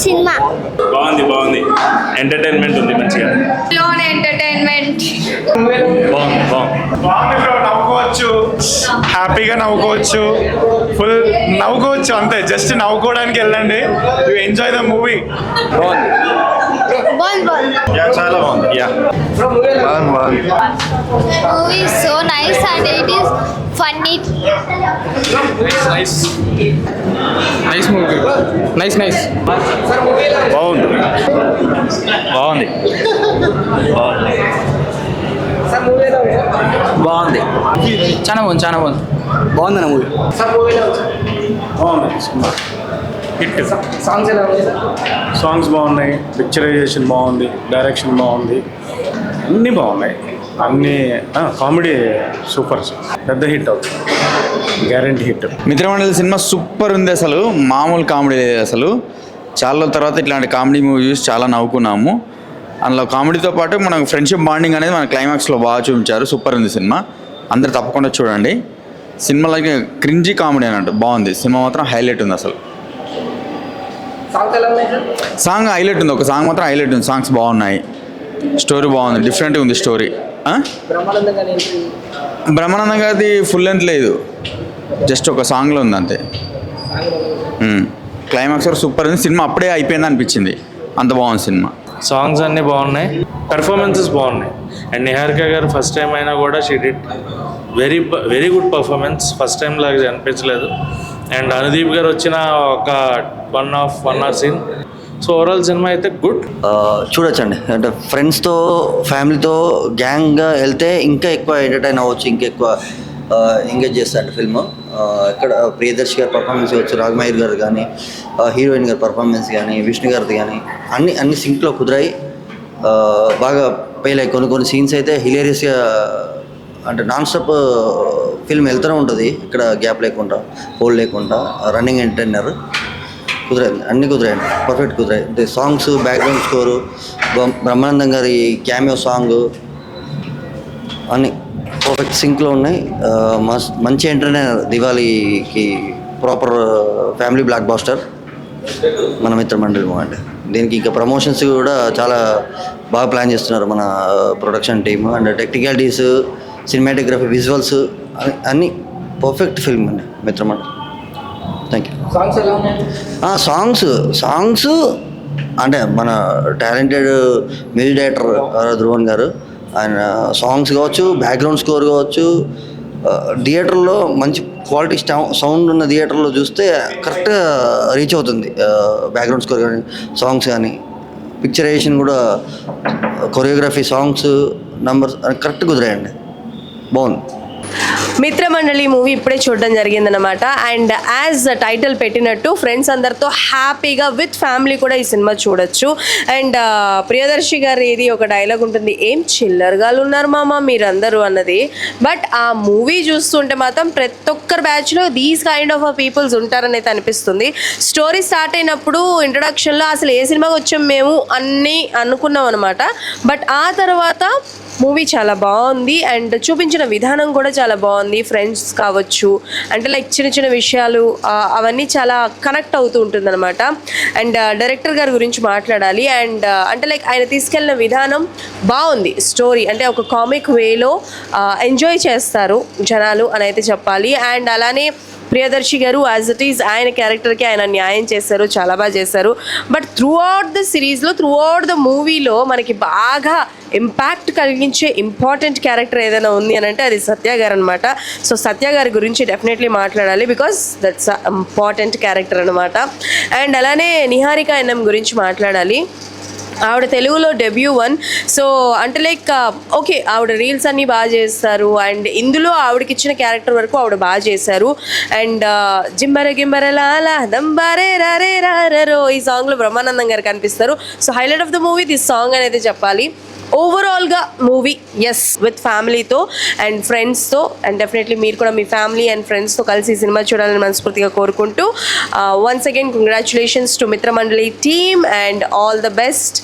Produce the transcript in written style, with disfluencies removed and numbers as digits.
Cinema బాగుంది entertainment ఉంది మంచిగా లోన్ ఎంటర్టైన్మెంట్ బాగుంది బ్రో, నవ్వుకోవచ్చు, హ్యాపీగా నవ్వుకోవచ్చు, ఫుల్ నవ్వుకోవచ్చు, అంతే. జస్ట్ నవ్వుకోవడానికి వెళ్ళండి, యూ ఎంజాయ్ ద మూవీ. చాలా బాగుంది movie so nice and it is funny. Nice movie, nice బాగుంది చాలా బాగుంది బాగుంది మూవీ. హిట్. సాంగ్స్ బాగున్నాయి, పిక్చరైజేషన్ బాగుంది, డైరెక్షన్ బాగుంది, అన్నీ బాగున్నాయి. అన్నీ కామెడీ సూపర్, పెద్ద హిట్ అవుతుంది, గ్యారంటీ హిట్. మిత్రమండలి సినిమా సూపర్ ఉంది, అసలు మామూలు కామెడీ లేదు. అసలు చాలా రోజుల తర్వాత ఇట్లాంటి కామెడీ మూవీ చూసి చాలా నవ్వుకున్నాము. అందులో కామెడీతో పాటు మనకు ఫ్రెండ్షిప్ బాండింగ్ అనేది మన క్లైమాక్స్లో బాగా చూపించారు. సూపర్ ఉంది సినిమా, అందరు తప్పకుండా చూడండి. సినిమాలకి క్రింజీ కామెడీ అన్నట్టు బాగుంది సినిమా, మాత్రం హైలైట్ ఉంది. అసలు సాంగ్ హైలైట్ ఉంది, ఒక సాంగ్ మాత్రం హైలైట్ ఉంది. సాంగ్స్ బాగున్నాయి, స్టోరీ బాగుంది, డిఫరెంట్గా ఉంది స్టోరీ. బ్రహ్మానందం గారిది ఫుల్ లెంత్ లేదు, జస్ట్ ఒక సాంగ్లో ఉంది అంతే. క్లైమాక్స్ వరకు సూపర్ ఉంది సినిమా, అప్పుడే అయిపోయింది అనిపించింది, అంత బాగుంది సినిమా. సాంగ్స్ అన్నీ బాగున్నాయి, పెర్ఫార్మెన్సెస్ బాగున్నాయి. అండ్ నిహారిక గారు ఫస్ట్ టైం అయినా కూడా she did very good performance, first time లాగా అనిపించలేదు. అండ్ అనుదీప్ గారు వచ్చిన ఒక one hour scene. So overall cinema అయితే గుడ్. చూడొచ్చండి, అంటే ఫ్రెండ్స్తో ఫ్యామిలీతో గ్యాంగ్గా వెళ్తే ఇంకా ఎక్కువ ఎంటర్టైన్ అవ్వచ్చు, ఇంకా ఎక్కువ ఎంగేజ్ చేస్తాడు ఫిల్మ్. ఇక్కడ ప్రియదర్శి గారి పర్ఫార్మెన్స్ కావచ్చు, రాఘమయ్య గారు కానీ, హీరోయిన్ గారి పర్ఫార్మెన్స్ కానీ, విష్ణు గారిది కానీ అన్ని సింక్లో కుదిరాయి, బాగా పేలాయి. కొన్ని సీన్స్ అయితే హిలేరియస్గా, అంటే నాన్ స్టాప్ ఫిల్మ్ వెళ్తూనే ఉంటుంది, ఇక్కడ గ్యాప్ లేకుండా, హోల్ లేకుండా, రన్నింగ్ ఎంటర్టైనర్ కుదిరాయి, అన్నీ కుదిరాయండి, పర్ఫెక్ట్ కుదిరాయి. అంటే సాంగ్స్, బ్యాక్గ్రౌండ్ స్కోరు, బ్రహ్మానందం గారి క్యామియో సాంగ్ అన్నీ పర్ఫెక్ట్ సింక్లో ఉన్నాయి. మంచి ఎంటర్టైనర్, దివాళీకి ప్రాపర్ ఫ్యామిలీ బ్లాక్ బాస్టర్ మన మిత్రమండలి మూవీ అండి. దీనికి ఇంకా ప్రమోషన్స్ కూడా చాలా బాగా ప్లాన్ చేస్తున్నారు మన production team. And technicalities, cinematography, visuals అన్నీ పర్ఫెక్ట్ ఫిల్మ్ అండి మిత్రమండలి. Thank you. సాంగ్స్ అంటే మన టాలెంటెడ్ మ్యూజిక్ డైరెక్టర్ ధ్రువన్ గారు, ఆయన సాంగ్స్ కావచ్చు, బ్యాక్గ్రౌండ్ స్కోర్ కావచ్చు, థియేటర్లో మంచి క్వాలిటీ సౌండ్ ఉన్న థియేటర్లో చూస్తే కరెక్ట్గా రీచ్ అవుతుంది. బ్యాక్గ్రౌండ్ స్కోర్ కానీ, సాంగ్స్ కానీ, పిక్చరైజేషన్ కూడా, కొరియోగ్రఫీ, సాంగ్స్, నంబర్స్ కరెక్ట్ కుదిరాయండి, బాగుంది. మిత్రమండలి మూవీ ఇప్పుడే చూడడం జరిగిందనమాట. అండ్ యాజ్ టైటిల్ పెట్టినట్టు ఫ్రెండ్స్ అందరితో హ్యాపీగా విత్ ఫ్యామిలీ కూడా ఈ సినిమా చూడొచ్చు. అండ్ ప్రియదర్శి గారు ఇది ఒక డైలాగ్ ఉంటుంది, ఏం చిల్లరగాలు ఉన్నారు మామ మీరందరూ అన్నది. బట్ ఆ మూవీ చూస్తుంటే మాత్రం ప్రతి ఒక్కరి బ్యాచ్లో దీస్ కైండ్ ఆఫ్ పీపుల్స్ ఉంటారని అయితే అనిపిస్తుంది. స్టోరీ స్టార్ట్ అయినప్పుడు ఇంట్రడక్షన్లో అసలు ఏ సినిమాకి వచ్చాం మేము అన్నీ అనుకున్నాం అనమాట. బట్ ఆ తర్వాత మూవీ చాలా బాగుంది అండ్ చూపించిన విధానం కూడా చాలా బాగుంది. ఫ్రెండ్స్ కావచ్చు, అంటే లైక్ చిన్న విషయాలు అవన్నీ చాలా కనెక్ట్ అవుతూ ఉంటుందన్నమాట. అండ్ డైరెక్టర్ గారి గురించి మాట్లాడాలి. అండ్ అంటే లైక్ ఆయన తీసుకెళ్ళిన విధానం బాగుంది. స్టోరీ అంటే ఒక కామిక్ వేలో ఎంజాయ్ చేస్తారు జనాలు అని అయితే చెప్పాలి. అండ్ అలానే ప్రియదర్శి గారు యాజ్ ఇట్ ఈజ్ ఆయన క్యారెక్టర్కి ఆయన న్యాయం చేశారు, చాలా బాగా చేశారు. బట్ త్రూ అవుట్ ద సిరీస్లో, త్రూ అవుట్ ద మూవీలో మనకి బాగా ఇంపాక్ట్ కలిగించే ఇంపార్టెంట్ క్యారెక్టర్ ఏదైనా ఉంది అని అంటే అది సత్య గారు అనమాట. సో సత్య గారి గురించి డెఫినెట్లీ మాట్లాడాలి, బికాస్ దట్స్ ఇంపార్టెంట్ క్యారెక్టర్ అనమాట. అండ్ అలానే నిహారిక ఎన్ఎం గురించి మాట్లాడాలి. ఆవిడ తెలుగులో డెబ్యూ 1. సో అంటే లైక్ ఓకే, ఆవిడ రీల్స్ అన్నీ బాగా చేస్తారు. అండ్ ఇందులో ఆవిడకి ఇచ్చిన క్యారెక్టర్ వరకు ఆవిడ బాగా చేశారు. అండ్ జింబర లాలా దంబారే రారే రారో ఈ సాంగ్లో బ్రహ్మానందం గారు కనిపిస్తారు. So highlight of the movie this song అనేది చెప్పాలి. ఓవరాల్గా మూవీ ఎస్ విత్ ఫ్యామిలీతో అండ్ ఫ్రెండ్స్తో, అండ్ డెఫినెట్లీ మీరు కూడా మీ ఫ్యామిలీ అండ్ ఫ్రెండ్స్తో కలిసి సినిమా చూడాలని మనస్ఫూర్తిగా కోరుకుంటూ once again congratulations to Mitramandali team and all the best.